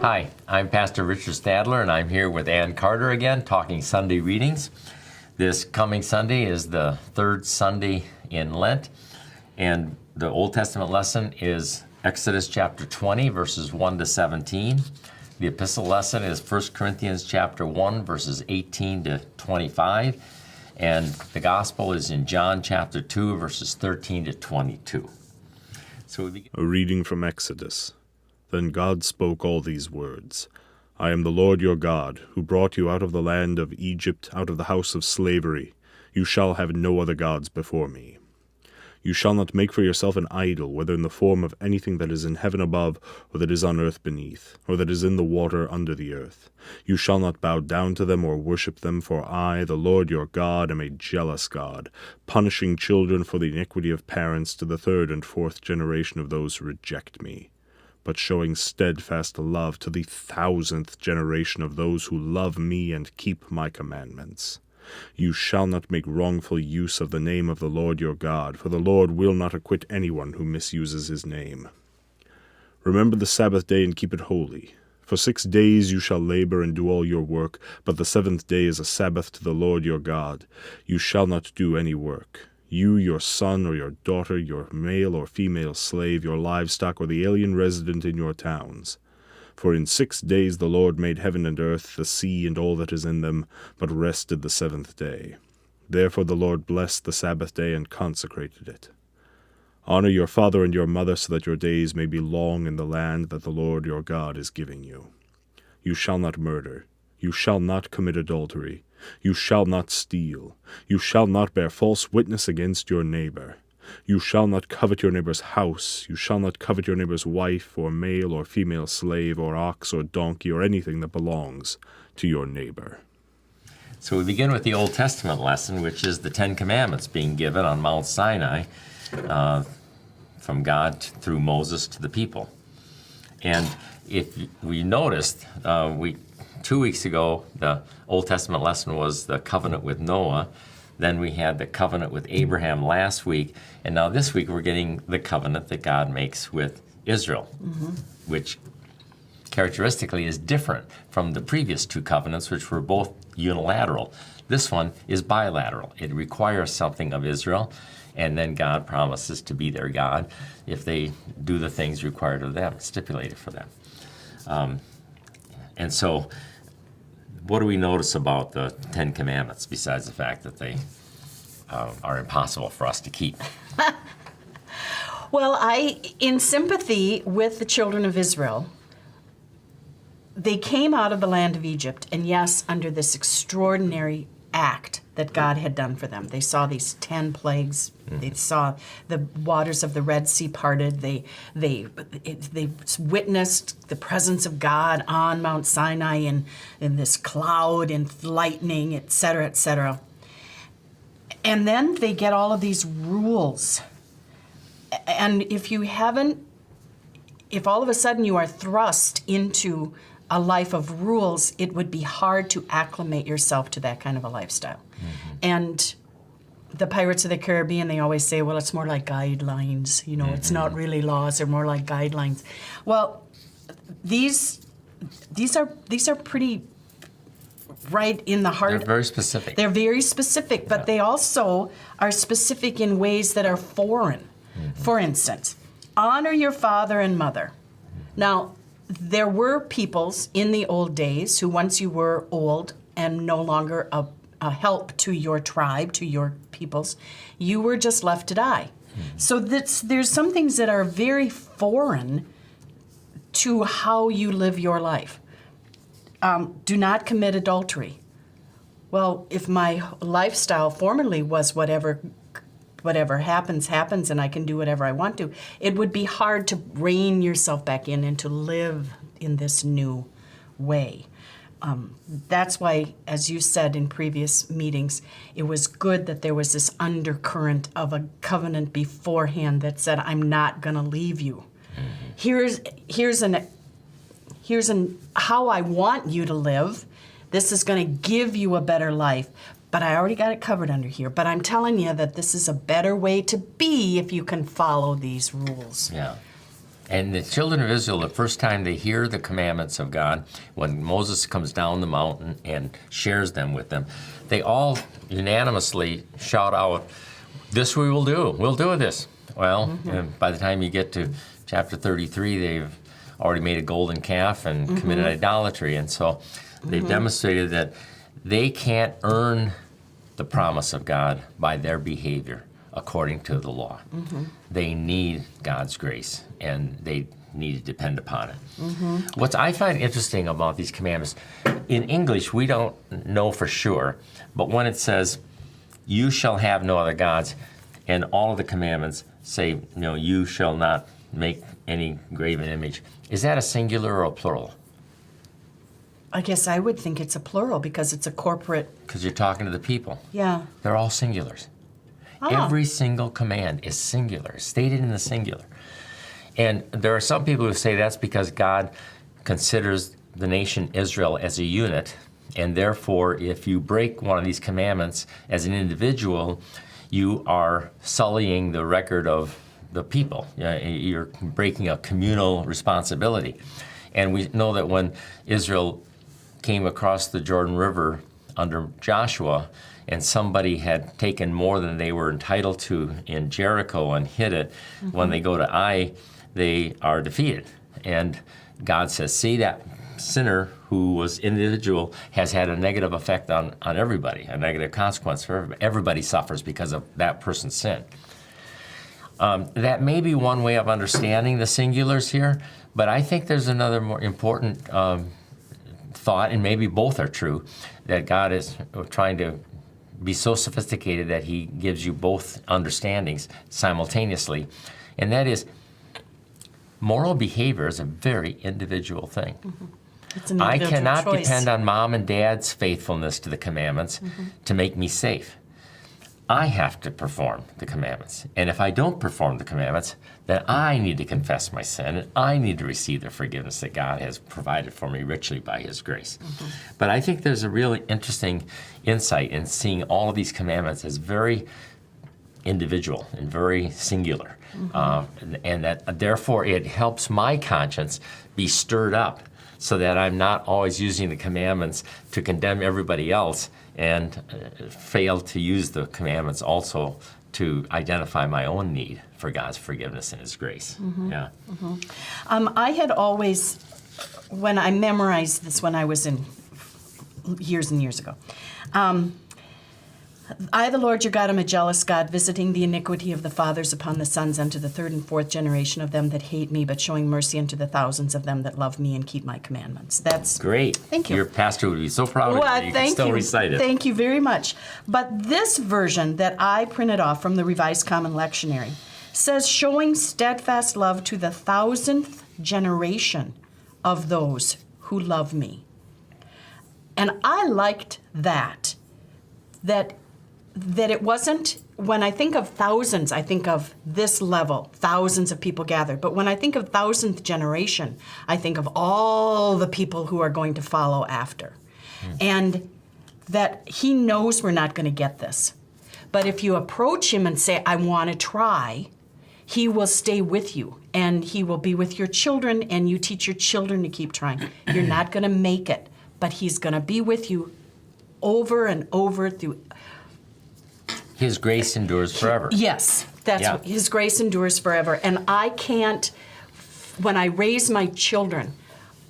Hi, I'm Pastor Richard Stadler, and I'm here with Ann Carter again, talking Sunday readings. This coming Sunday is the third Sunday in Lent, and the Old Testament lesson is Exodus chapter 20, verses 1 to 17. The epistle lesson is 1 Corinthians chapter 1, verses 18 to 25, and the gospel is in John chapter 2, verses 13 to 22. So we begin. A reading from Exodus. Then God spoke all these words. I am the Lord your God, who brought you out of the land of Egypt, out of the house of slavery. You shall have no other gods before me. You shall not make for yourself an idol, whether in the form of anything that is in heaven above, or that is on earth beneath, or that is in the water under the earth. You shall not bow down to them or worship them, for I, the Lord your God, am a jealous God, punishing children for the iniquity of parents to the third and fourth generation of those who reject me, but showing steadfast love to the 1,000th generation of those who love me and keep my commandments. You shall not make wrongful use of the name of the Lord your God, for the Lord will not acquit anyone who misuses his name. Remember the Sabbath day and keep it holy. For 6 days you shall labor and do all your work, but the seventh day is a Sabbath to the Lord your God. You shall not do any work. You, your son or your daughter, your male or female slave, your livestock, or the alien resident in your towns. For in 6 days the Lord made heaven and earth, the sea, and all that is in them, but rested the seventh day. Therefore the Lord blessed the Sabbath day and consecrated it. Honor your father and your mother, so that your days may be long in the land that the Lord your God is giving you. You shall not murder. You shall not commit adultery. You shall not steal. You shall not bear false witness against your neighbor. You shall not covet your neighbor's house. You shall not covet your neighbor's wife, or male or female slave, or ox or donkey, or anything that belongs to your neighbor. So we begin with the Old Testament lesson, which is the Ten Commandments being given on Mount Sinai from God through Moses to the people. And if we noticed, 2 weeks ago, the Old Testament lesson was the covenant with Noah. Then we had the covenant with Abraham last week. And now this week we're getting the covenant that God makes with Israel, which characteristically is different from the previous two covenants, which were both unilateral. This one is bilateral. It requires something of Israel, and then God promises to be their God if they do the things required of them, stipulated for them. And so what do we notice about the Ten Commandments, besides the fact that they are impossible for us to keep? Well, in sympathy with the children of Israel, they came out of the land of Egypt, and yes, under this extraordinary act that God had done for them. They saw these 10 plagues. They saw the waters of the Red Sea parted. They witnessed the presence of God on Mount Sinai in this cloud and lightning, et cetera, et cetera. And then they get all of these rules. And if all of a sudden you are thrust into a life of rules, it would be hard to acclimate yourself to that kind of a lifestyle. And the Pirates of the Caribbean, they always say, well, it's more like guidelines. It's not really laws, they're more like guidelines. Well, these are pretty right in the heart. They're very specific. They're very specific, but they also are specific in ways that are foreign. For instance, honor your father and mother. Now, there were peoples in the old days who, once you were old and no longer a help to your tribe, to your peoples, you were just left to die. So there's some things that are very foreign to how you live your life. Do not commit adultery. Well, if my lifestyle formerly was whatever happens, and I can do whatever I want to, it would be hard to rein yourself back in and to live in this new way. That's why, as you said in previous meetings, it was good that there was this undercurrent of a covenant beforehand that said, I'm not going to leave you. Here's how I want you to live. This is going to give you a better life. But I already got it covered under here. But I'm telling you that this is a better way to be if you can follow these rules. Yeah. And the children of Israel, the first time they hear the commandments of God, when Moses comes down the mountain and shares them with them, they all unanimously shout out, "This we will do. We'll do this." Well, and by the time you get to chapter 33, they've already made a golden calf and committed idolatry. And so they've demonstrated that they can't earn the promise of God by their behavior according to the law. They need God's grace, and they need to depend upon it. What I find interesting about these commandments, in English we don't know for sure, but when it says, "You shall have no other gods," and all of the commandments say, "You shall not make any graven image," is that a singular or a plural? I guess I would think it's a plural because it's a corporate. Because you're talking to the people. Yeah. They're all singulars. Every single command is singular, stated in the singular. And there are some people who say that's because God considers the nation Israel as a unit, and therefore if you break one of these commandments as an individual, you are sullying the record of the people. You're breaking a communal responsibility. And we know that when Israel came across the Jordan River under Joshua, and somebody had taken more than they were entitled to in Jericho and hid it, when they go to Ai, they are defeated. And God says, see, that sinner who was individual has had a negative effect on everybody, a negative consequence for everybody. Everybody suffers because of that person's sin. That may be one way of understanding the singulars here, but I think there's another more important thought, and maybe both are true, that God is trying to be so sophisticated that he gives you both understandings simultaneously. And that is, moral behavior is a very individual thing. It's an I individual cannot choice. depend on mom and dad's faithfulness to the commandments to make me safe. I have to perform the commandments. And if I don't perform the commandments, then I need to confess my sin, and I need to receive the forgiveness that God has provided for me richly by his grace. But I think there's a really interesting insight in seeing all of these commandments as very individual and very singular. And that therefore it helps my conscience be stirred up so that I'm not always using the commandments to condemn everybody else and fail to use the commandments also to identify my own need for God's forgiveness and his grace. Yeah. I had always, when I memorized this when I was in years and years ago, I, the Lord your God, am a jealous God, visiting the iniquity of the fathers upon the sons unto the third and fourth generation of them that hate me, but showing mercy unto the thousands of them that love me and keep my commandments. That's Great. Thank you. Your pastor would be so proud of you. You can thank still you. recite it. Thank you very much. But this version that I printed off from the Revised Common Lectionary says, showing steadfast love to the 1000th generation of those who love me. And I liked that it wasn't, when I think of thousands, I think of this level, thousands of people gathered. But when I think of 1000th generation, I think of all the people who are going to follow after. And that he knows we're not going to get this. But if you approach him and say, I want to try, he will stay with you. And he will be with your children, and you teach your children to keep trying. You're not going to make it, but he's going to be with you over and over through. His grace endures forever. Yes, that's what, his grace endures forever. And I can't, when I raise my children,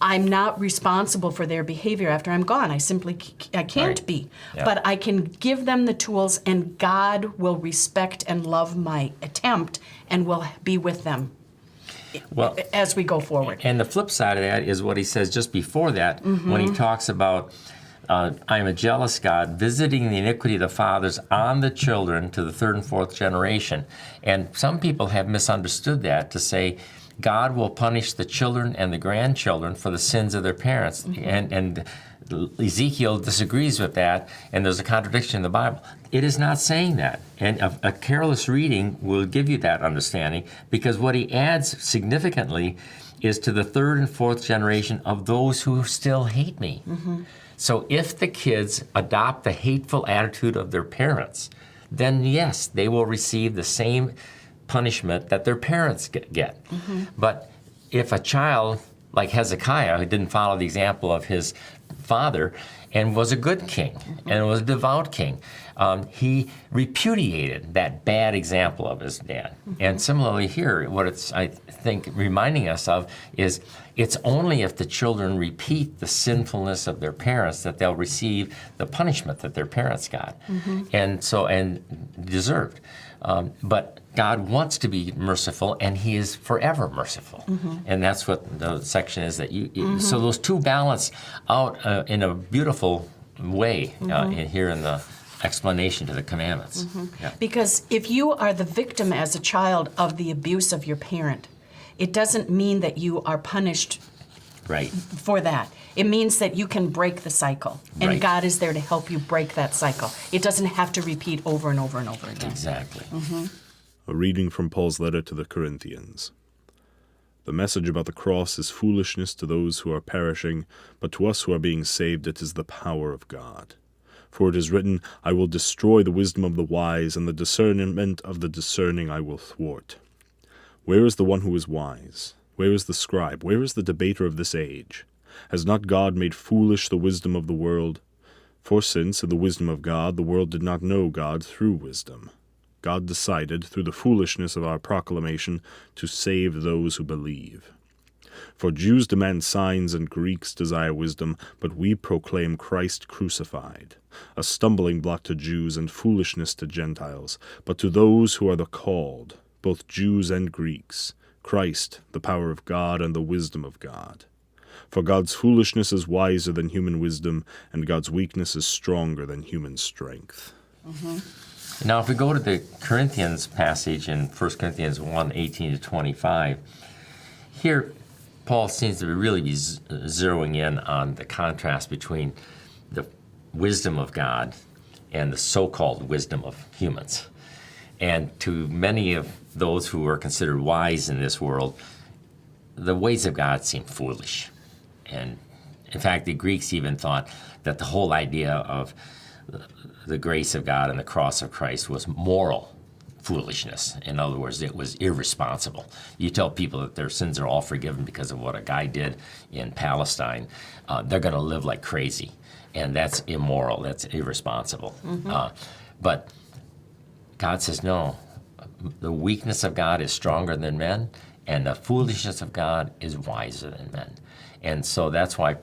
I'm not responsible for their behavior after I'm gone. I simply, I can't be. Yeah. But I can give them the tools, and God will respect and love my attempt and will be with them as we go forward. And the flip side of that is what he says just before that, when he talks about, I am a jealous God, visiting the iniquity of the fathers on the children to the third and fourth generation. And some people have misunderstood that to say God will punish the children and the grandchildren for the sins of their parents. And Ezekiel disagrees with that, and there's a contradiction in the Bible. It is not saying that. And a careless reading will give you that understanding, because what he adds significantly is to the third and fourth generation of those who still hate me. So if the kids adopt the hateful attitude of their parents, then yes, they will receive the same punishment that their parents get. But if a child like Hezekiah, who didn't follow the example of his father and was a good king and was a devout king, he repudiated that bad example of his dad. And similarly here, what it's, I think, reminding us of is it's only if the children repeat the sinfulness of their parents that they'll receive the punishment that their parents got, and deserved. But God wants to be merciful, and He is forever merciful, and that's what the section is that so those two balance out in a beautiful way here in the explanation to the commandments. Yeah. Because if you are the victim as a child of the abuse of your parent, it doesn't mean that you are punished Right. for that. It means that you can break the cycle, and Right. God is there to help you break that cycle. It doesn't have to repeat over and over and over again. Exactly. A reading from Paul's letter to the Corinthians. The message about the cross is foolishness to those who are perishing, but to us who are being saved it is the power of God. For it is written, I will destroy the wisdom of the wise, and the discernment of the discerning I will thwart. Where is the one who is wise? Where is the scribe? Where is the debater of this age? Has not God made foolish the wisdom of the world? For since, in the wisdom of God, the world did not know God through wisdom, God decided, through the foolishness of our proclamation, to save those who believe. For Jews demand signs and Greeks desire wisdom, but we proclaim Christ crucified, a stumbling block to Jews and foolishness to Gentiles, but to those who are the called, both Jews and Greeks, Christ, the power of God and the wisdom of God. For God's foolishness is wiser than human wisdom, and God's weakness is stronger than human strength. Now, if we go to the Corinthians passage in 1 Corinthians 1:18-25, here Paul seems to really be zeroing in on the contrast between the wisdom of God and the so-called wisdom of humans. And to many of those who are considered wise in this world, the ways of God seem foolish. And in fact, the Greeks even thought that the whole idea of the grace of God and the cross of Christ was moral foolishness. In other words, it was irresponsible. You tell people that their sins are all forgiven because of what a guy did in Palestine, they're going to live like crazy. And that's immoral, that's irresponsible. But God says, no, the weakness of God is stronger than men, and the foolishness of God is wiser than men. And so that's why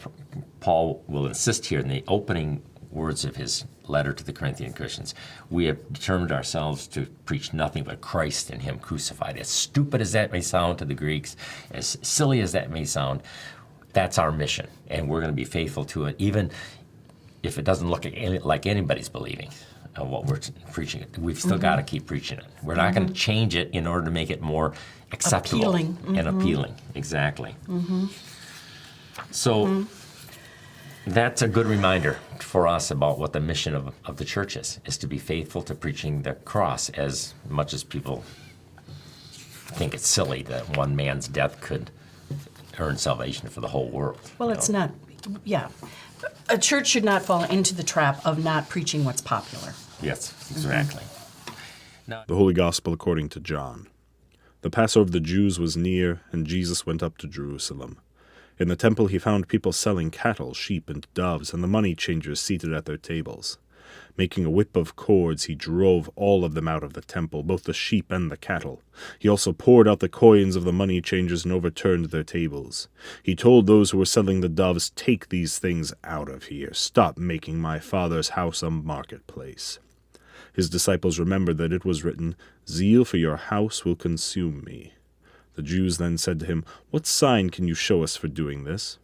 Paul will insist here in the opening words of his letter to the Corinthian Christians, we have determined ourselves to preach nothing but Christ and Him crucified. As stupid as that may sound to the Greeks, as silly as that may sound, that's our mission, and we're going to be faithful to it, even if it doesn't look like anybody's believing what we're preaching. We've still got to keep preaching it. We're not going to change it in order to make it more acceptable Appealing. and appealing. Exactly. So that's a good reminder for us about what the mission of the church is to be faithful to preaching the cross, as much as people think it's silly that one man's death could earn salvation for the whole world. Well, it's not, yeah. A church should not fall into the trap of not preaching what's popular. Yes, exactly. The Holy Gospel according to John. The Passover of the Jews was near, and Jesus went up to Jerusalem. In the temple he found people selling cattle, sheep, and doves, and the money changers seated at their tables. Making a whip of cords, he drove all of them out of the temple, both the sheep and the cattle. He also poured out the coins of the money changers and overturned their tables. He told those who were selling the doves, "Take these things out of here. Stop making my Father's house a marketplace." His disciples remembered that it was written, "Zeal for your house will consume me." The Jews then said to him, "What sign can you show us for doing this?"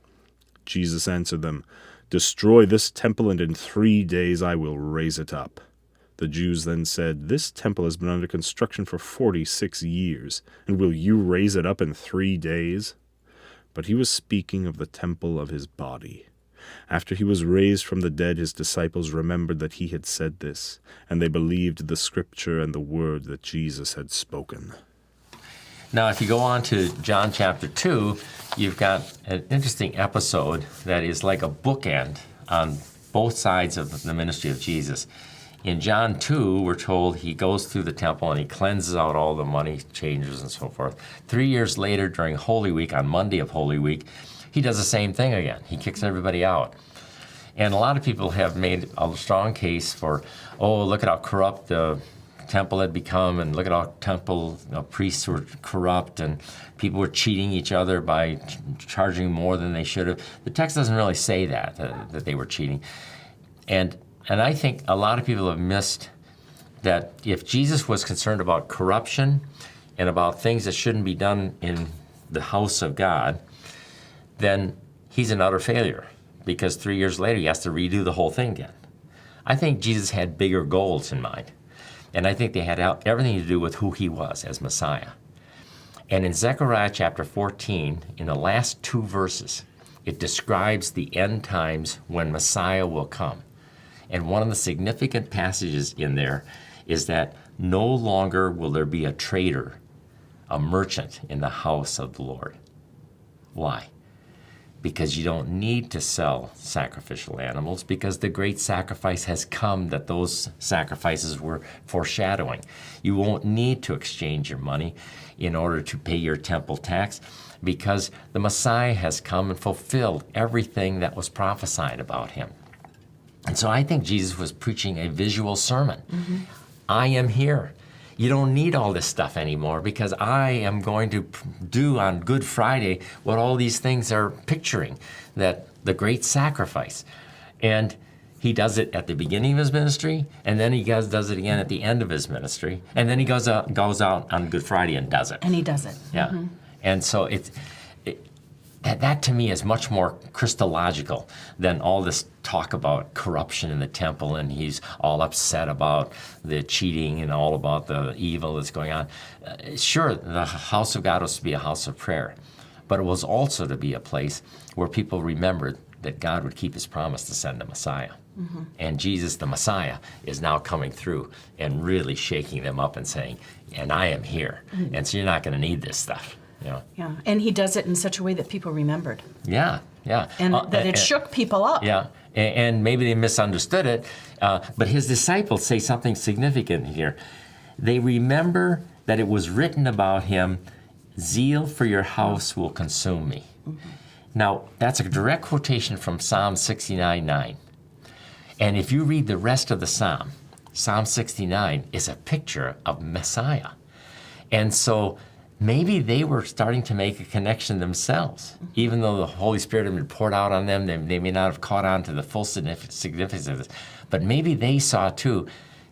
Jesus answered them, "Destroy this temple, and in 3 days I will raise it up." The Jews then said, "This temple has been under construction for 46 years, and will you raise it up in 3 days?" But he was speaking of the temple of his body. After he was raised from the dead, his disciples remembered that he had said this, and they believed the scripture and the word that Jesus had spoken. Now, if you go on to John chapter 2, you've got an interesting episode that is like a bookend on both sides of the ministry of Jesus. In John 2, we're told he goes through the temple and he cleanses out all the money changers and so forth. 3 years later, during Holy Week, on Monday of Holy Week, he does the same thing again. He kicks everybody out. And a lot of people have made a strong case for, oh, look at how corrupt the temple had become, and look at how temple priests were corrupt, and people were cheating each other by charging more than they should have. The text doesn't really say that they were cheating. And I think a lot of people have missed that if Jesus was concerned about corruption and about things that shouldn't be done in the house of God, then he's an utter failure, because 3 years later he has to redo the whole thing again. I think Jesus had bigger goals in mind, and I think they had everything to do with who he was as Messiah. And in Zechariah chapter 14, in the last 2 verses, it describes the end times when Messiah will come. And one of the significant passages in there is that no longer will there be a trader, a merchant in the house of the Lord. Why? Because you don't need to sell sacrificial animals, because the great sacrifice has come that those sacrifices were foreshadowing. You won't need to exchange your money in order to pay your temple tax, because the Messiah has come and fulfilled everything that was prophesied about him. And so I think Jesus was preaching a visual sermon. Mm-hmm. I am here. You don't need all this stuff anymore, because I am going to do on Good Friday what all these things are picturing, that the great sacrifice. And he does it at the beginning of his ministry, and then he does it again at the end of his ministry, and then he goes out on Good Friday and does it. And he does it. Yeah. Mm-hmm. And so that to me is much more Christological than all this talk about corruption in the temple, and he's all upset about the cheating and all about the evil that's going on. Sure, the house of God was to be a house of prayer, but it was also to be a place where people remembered that God would keep his promise to send a Messiah. Mm-hmm. And Jesus, the Messiah, is now coming through and really shaking them up and saying, and I am here. Mm-hmm. And so you're not going to need this stuff. Yeah. Yeah, and he does it in such a way that people remembered. Yeah, yeah. And that it shook people up. Yeah, and maybe they misunderstood it, but his disciples say something significant here. They remember that it was written about him, zeal for your house will consume me. Mm-hmm. Now, that's a direct quotation from Psalm 69:9. And if you read the rest of the Psalm, Psalm 69 is a picture of Messiah. And so maybe they were starting to make a connection themselves. Even though the Holy Spirit had been poured out on them, they may not have caught on to the full significance of this. But maybe they saw too,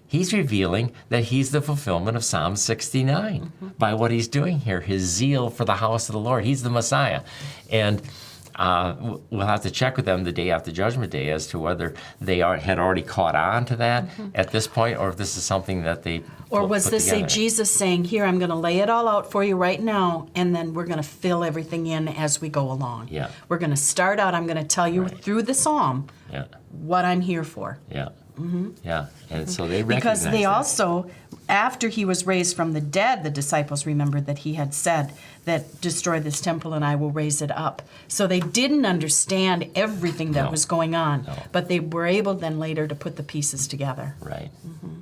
he's revealing that he's the fulfillment of Psalm 69 by what he's doing here, his zeal for the house of the Lord. He's the Messiah. And we'll have to check with them the day after Judgment Day as to whether they had already caught on to that at this point, or if this is something that they Or was put this together. Jesus saying, here, I'm going to lay it all out for you right now, and then we're going to fill everything in as we go along. Yeah. We're going to start out, I'm going to tell you through the psalm Yeah, what I'm here for. yeah, yeah. And so they recognize Because they that. also, after he was raised from the dead, the disciples remembered that he had said that destroy this temple and I will raise it up. So they didn't understand everything that No. was going on, No. but they were able then later to put the pieces together. Right.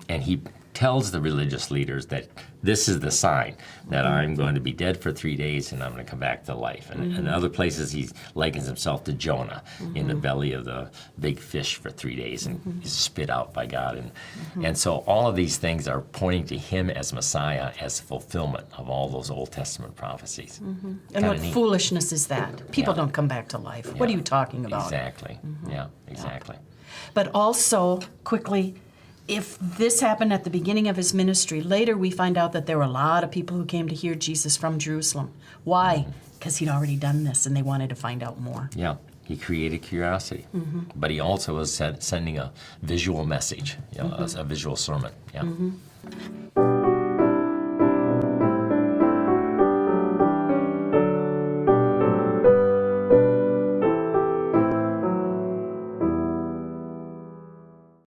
And he tells the religious leaders that this is the sign that I'm going to be dead for 3 days and I'm going to come back to life. And in other places, he likens himself to Jonah in the belly of the big fish for 3 days and he's spit out by God. And so all of these things are pointing to him as Messiah, as fulfillment of all those Old Testament prophecies. And Kinda what neat. foolishness is that? People Yeah. don't come back to life. What are Yeah. you talking about? Exactly. Yeah, exactly. But also, quickly, if this happened at the beginning of his ministry, later we find out that there were a lot of people who came to hear Jesus from Jerusalem. Why? Because he'd already done this and they wanted to find out more. Yeah, he created curiosity, but he also was sending a visual message, a visual sermon. Yeah.